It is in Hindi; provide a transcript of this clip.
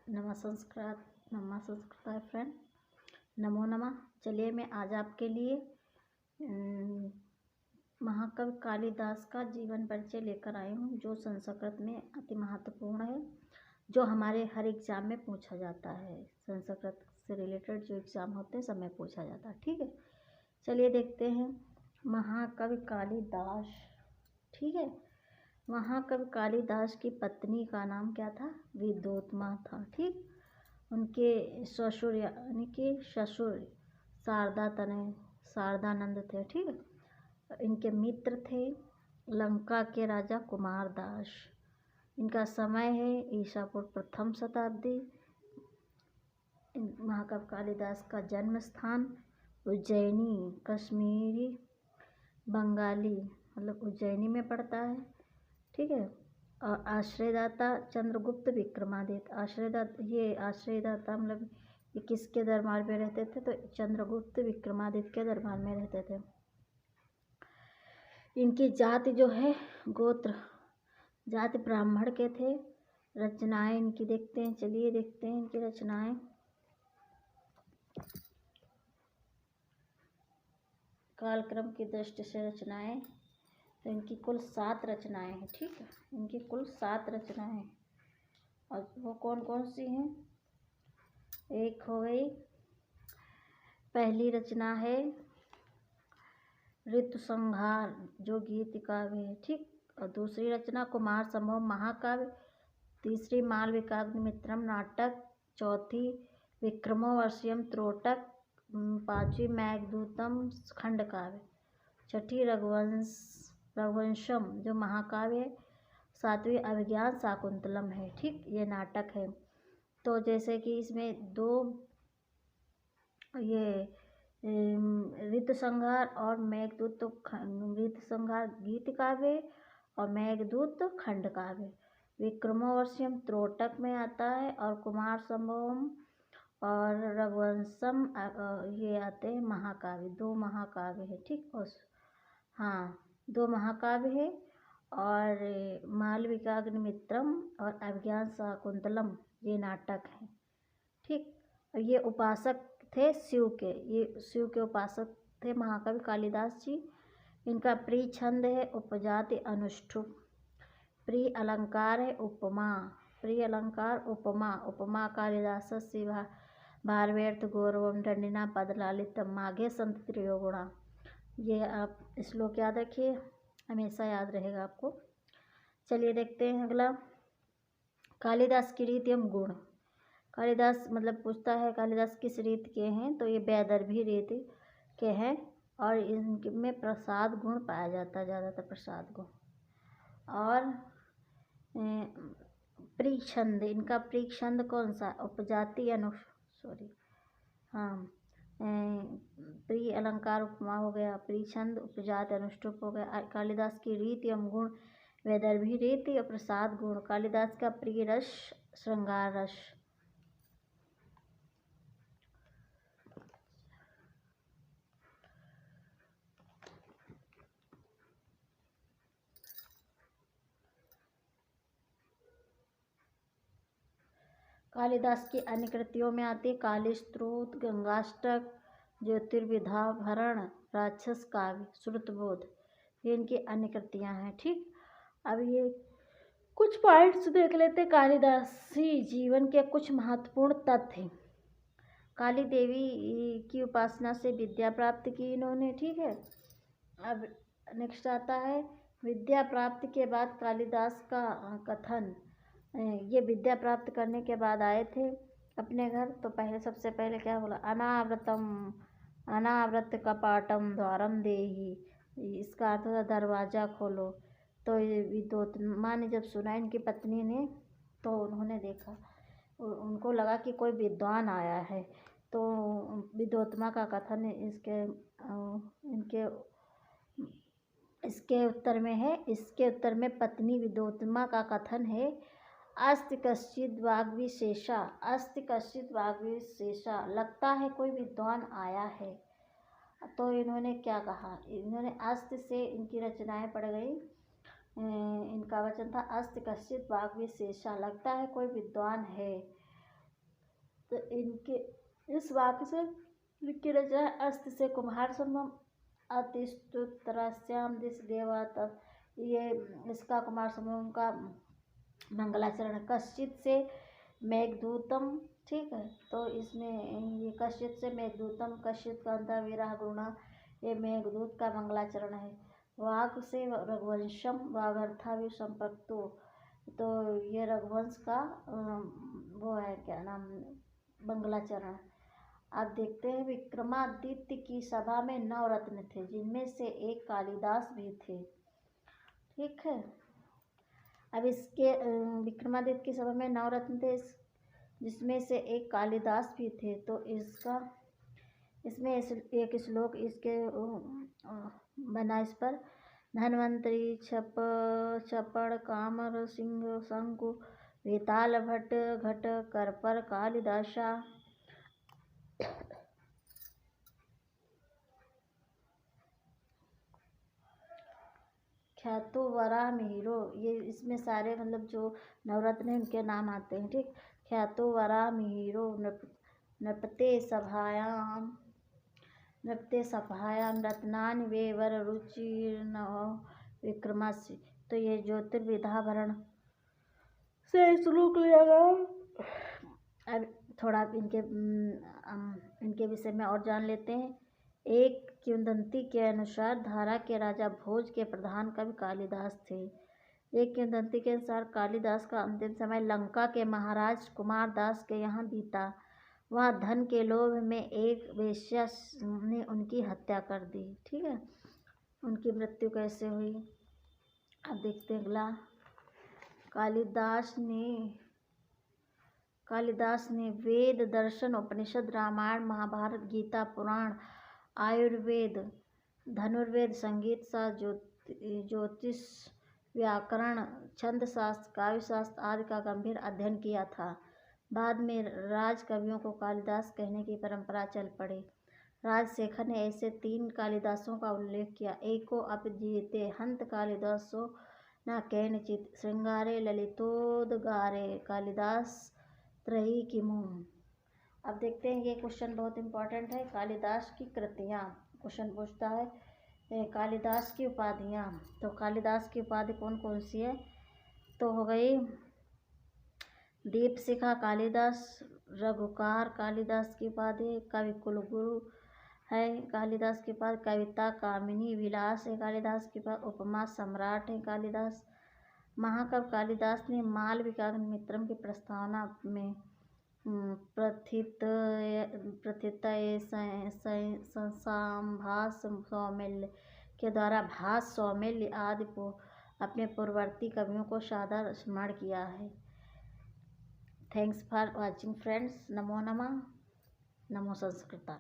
नमः संस्कृताय फ्रेंड, नमो नमः। चलिए मैं आज आपके लिए महाकवि कालिदास का जीवन परिचय लेकर आई हूँ, जो संस्कृत में अति महत्वपूर्ण है, जो हमारे हर एग्ज़ाम में पूछा जाता है। संस्कृत से रिलेटेड जो एग्ज़ाम होते हैं सब में पूछा जाता है। ठीक है, चलिए देखते हैं महाकवि कालिदास। ठीक है, महाकवि कालिदास की पत्नी का नाम क्या था? विद्योत्मा था। ठीक, उनके ससुर यानी कि ससुर शारदानंद थे। ठीक, इनके मित्र थे लंका के राजा कुमारदास। इनका समय है ईसा पूर्व प्रथम शताब्दी। महाकवि कालिदास का जन्म स्थान उज्जैनी, कश्मीरी बंगाली मतलब उज्जैनी में पड़ता है। ठीक है, और आश्रयदाता चंद्रगुप्त विक्रमादित्य। आश्रयदाता मतलब ये किसके दरबार में रहते थे? तो चंद्रगुप्त विक्रमादित्य के दरबार में रहते थे। इनकी जाति जो है गोत्र जाति ब्राह्मण के थे। रचनाएं इनकी देखते हैं, चलिए देखते हैं इनकी रचनाएं। कालक्रम की दृष्टि से रचनाएं तो इनकी कुल 7 रचनाएं हैं। ठीक है, इनकी कुल 7 रचनाएं हैं। और वो कौन कौन सी हैं? एक हो गई, पहली रचना है ऋतु संहार, जो गीत काव्य है। ठीक, और दूसरी रचना कुमार संभव महाकाव्य। तीसरी मालविकाग्निमित्रम नाटक। चौथी विक्रमोर्वशीयम त्रोटक। पांचवी मेघदूतम खंड काव्य। छठी रघुवंशम जो महाकाव्य है। सातवीं अभिज्ञान शाकुंतलम है। ठीक, ये नाटक है। तो जैसे कि इसमें 2 ये ऋतु संहार और मेघदूत, तो ऋतु संहार गीत काव्य और मेघदूत खंड काव्य। विक्रमोर्वशीयम त्रोटक में आता है और कुमार संभवम और रघुवंशम ये आते हैं महाकाव्य। 2 महाकाव्य है। ठीक, और हाँ 2 महाकाव्य है। और मालविकाग्निमित्रम और अभिज्ञान शाकुंतलम ये नाटक है। ठीक, और ये उपासक थे शिव के, ये शिव के उपासक थे महाकवि कालिदास जी। इनका प्रिय छंद है उपजाति अनुष्ठुप। प्रिय अलंकार है उपमा। प्रिय अलंकार उपमा। उपमा कालिदासस्य भारव्यर्थ गौरवम दंडिना पदलालितम माघे संत त्रयोगुणा। ये आप श्लोक याद रखिए, हमेशा याद रहेगा आपको। चलिए देखते हैं अगला, कालिदास की रीति एवं गुण। कालिदास मतलब पूछता है कालिदास किस रीति के हैं? तो ये वैदर्भी रीति के हैं और इनमें प्रसाद गुण पाया जाता है, ज़्यादातर प्रसाद गुण। और प्रिय छंद, इनका प्रिय छंद कौन सा? उपजाति प्रिय अलंकार उपमा हो गया, प्रिय छंद उपजाति अनुष्टुप हो गया। कालिदास की रीति एवं गुण वैदर्भी रीति और प्रसाद गुण। कालिदास का प्रिय रस श्रृंगार रस। कालिदास की अन्य कृतियों में आती है कालीस्त्रोत, गंगाष्टक, ज्योतिर्विधाभरण, राक्षस काव्य, श्रुतबोध। ये इनकी अन्य कृतियाँ हैं। ठीक, अब ये कुछ पॉइंट्स देख लेते हैं। कालिदासी जीवन के कुछ महत्वपूर्ण तथ्य। काली देवी की उपासना से विद्या प्राप्त की इन्होंने। ठीक है, अब नेक्स्ट आता है विद्या प्राप्ति के बाद कालिदास का कथन। ये विद्या प्राप्त करने के बाद आए थे अपने घर, तो पहले सबसे पहले क्या बोला? अनावृत कपाटम द्वारम देहि। इसका अर्थ था दरवाज़ा खोलो। तो ये विद्योत्मा ने जब सुना इनकी पत्नी ने, तो उन्होंने देखा, उनको लगा कि कोई विद्वान आया है। तो विद्योत्मा का कथन इसके उत्तर में है। इसके उत्तर में पत्नी विद्योत्मा का कथन है, अस्ति कश्चित् वाग्विशेषा। अस्ति कश्चित् वाग्विशेषा, लगता है कोई विद्वान आया है। तो इन्होंने क्या कहा? इन्होंने अस्ति से इनकी रचनाएं पढ़ गई। इनका वचन था अस्ति कश्चित् वाग्विशेषा, लगता है कोई विद्वान है। तो इनके इस वाक्य से लिखी रचना है अस्त से कुम्हार संभव अतिस्तुतरास्याम दिस देवा। तब ये इसका कुमार समूह का मंगलाचरण। कश्चित से मेघदूतम, ठीक है, तो इसमें ये कश्चित से मेघदूतम, कश्चित का अंतर विराह गुणा, ये मेघदूत का मंगलाचरण है। वाग से रघुवंशम वागर्थावि संपत्तो, तो ये रघुवंश का वो है क्या नाम, मंगलाचरण। आप देखते हैं विक्रमादित्य की सभा में 9 रत्न थे जिनमें से एक कालिदास भी थे, ठीक है। अब इसके विक्रमादित्य की सभा में 9 रत्न थे जिसमें से एक कालिदास भी थे। तो इसमें एक श्लोक इसके बना इस पर। धन्वंतरी चपड़ कामर सिंह शंकु वेताल भट्ट घट करपर कालिदासा। ख्यातो वराह मिहिरो, ये इसमें सारे मतलब जो नवरत्न हैं उनके नाम आते हैं, ठीक। ख्यातो वराह मिहिरो नृपते सभायाम रत्नानि वे वर रुचिर्नव विक्रमास्य। तो ये ज्योतिर्विधाभरण से श्लोक लिया गया। अब थोड़ा इनके विषय में और जान लेते हैं। एक किंवदंती के अनुसार धारा के राजा भोज के प्रधान कवि कालिदास थे। एक किंवदंती के अनुसार कालिदास का अंतिम समय लंका के महाराज कुमारदास के यहाँ बीता। वहाँ धन के लोभ में एक वेश्या ने उनकी हत्या कर दी, ठीक है। उनकी मृत्यु कैसे हुई, अब देखते हैं अगला। कालिदास ने वेद, दर्शन, उपनिषद, रामायण, महाभारत, गीता, पुराण, आयुर्वेद, धनुर्वेद, संगीत शास्त्र, ज्योतिष, व्याकरण, छंद शास्त्र, काव्य शास्त्र आदि का गंभीर अध्ययन किया था। बाद में राज कवियों को कालिदास कहने की परंपरा चल पड़ी। राजशेखर ने ऐसे 3 कालिदासों का उल्लेख किया। एको अपजीते हंत कालिदासो न केनचित श्रृंगारे ललितोद्गारे कालिदास त्रयी किमु। अब देखते हैं, ये क्वेश्चन बहुत इंपॉर्टेंट है। कालिदास की कृतियाँ, क्वेश्चन पूछता है कालिदास की उपाधियाँ। तो कालिदास की उपाधि कौन कौन सी है, तो हो गई दीपशिखा कालिदास, रघुकार कालिदास की उपाधि, कवि कुलगुरु है कालिदास के पास, कविता कामिनी विलास है कालिदास के पास, उपमा सम्राट है कालिदास। महाकवि कालिदास ने मालविकाग्निमित्रम की प्रस्तावना में संभाष सौमिल्य के द्वारा भास, सौमिल्य आदि को अपने पूर्ववर्ती कवियों को सादर स्मरण किया है। Thanks for watching friends. नमो नमः। नमो संस्कृता।